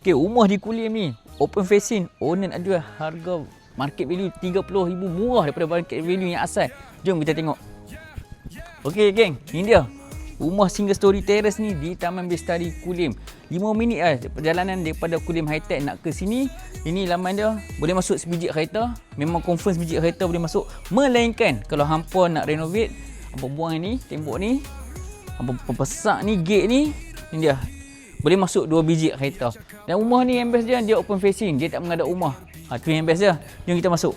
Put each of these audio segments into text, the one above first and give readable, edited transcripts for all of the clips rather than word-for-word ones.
Okay, rumah di Kulim ni open facing, owner nak jual harga market value 30,000, murah daripada market value yang asal. Jom kita tengok. Okay geng, ni dia rumah single story terrace ni di Taman Bestari Kulim. 5 minit lah perjalanan daripada Kulim High Tech nak ke sini. Ini laman dia, boleh masuk sebiji kereta. Memang confirm sebiji kereta boleh masuk. Melainkan kalau hampa nak renovate, hampa buang ni, tembok ni, hampa pesak ni, gate ni, ni dia. Boleh masuk 2 biji kereta. Dan rumah ni yang best dia open facing, dia tak menghadap rumah. Tu yang best dia. Jom kita masuk.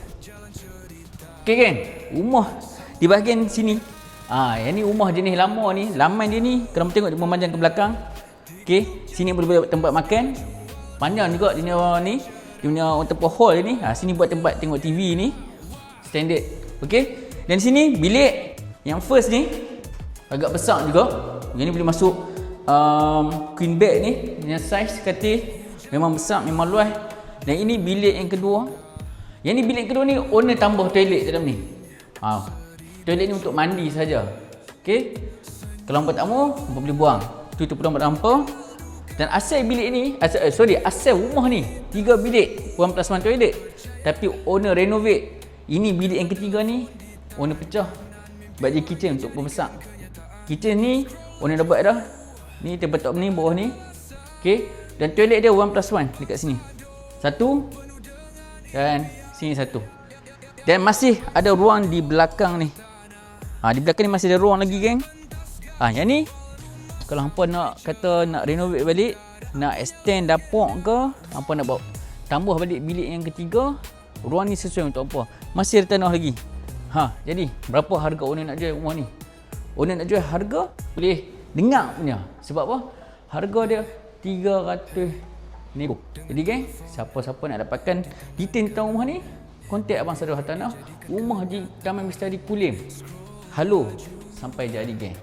Okay geng, rumah di bahagian sini. Yang ni rumah jenis lama ni. Laman dia ni, kalau tengok dia memanjang ke belakang. Okay, sini boleh buat tempat makan. Panjang juga dia ni. Dia punya tempat hall ni. Sini buat tempat tengok TV ni. Standard. Okay. Dan sini bilik yang first ni agak besar juga. Yang ni boleh masuk queen bed ni. Yang size katil memang besar, memang luas. Dan ini bilik yang kedua. Yang ni bilik kedua ni owner tambah toilet dalam ni. Toilet ni untuk mandi saja. Okey. Kalau hampa tak mau, hampa boleh buang. Tutup pedang hampa. Dan asal bilik ni, asal rumah ni 3 bilik, 1+1 toilet. Tapi owner renovate. Ini bilik yang ketiga ni owner pecah buat je kitchen untuk pembesar. Kitchen ni owner dah buat dah. Ni tempat top ni, bawah ni. Okey. Dan toilet dia 1+1 dekat sini. Satu. Dan sini satu. Dan masih ada ruang di belakang ni. Di belakang ni masih ada ruang lagi geng. Yang ni kalau hampa nak renovate balik, nak extend dapur ke, hampa nak bawa tambah balik bilik yang ketiga, ruang ni sesuai untuk hampa. Masih ada tanah lagi. Jadi berapa harga owner nak jual rumah ni? Owner nak jual harga boleh dengar punya. Sebab apa? Harga dia 300 nego. Jadi geng, siapa-siapa nak dapatkan detail tentang rumah ni, kontak Abang Sadul Hartanah. Rumah di Taman Bestari Kulim. Halo, sampai jadi geng.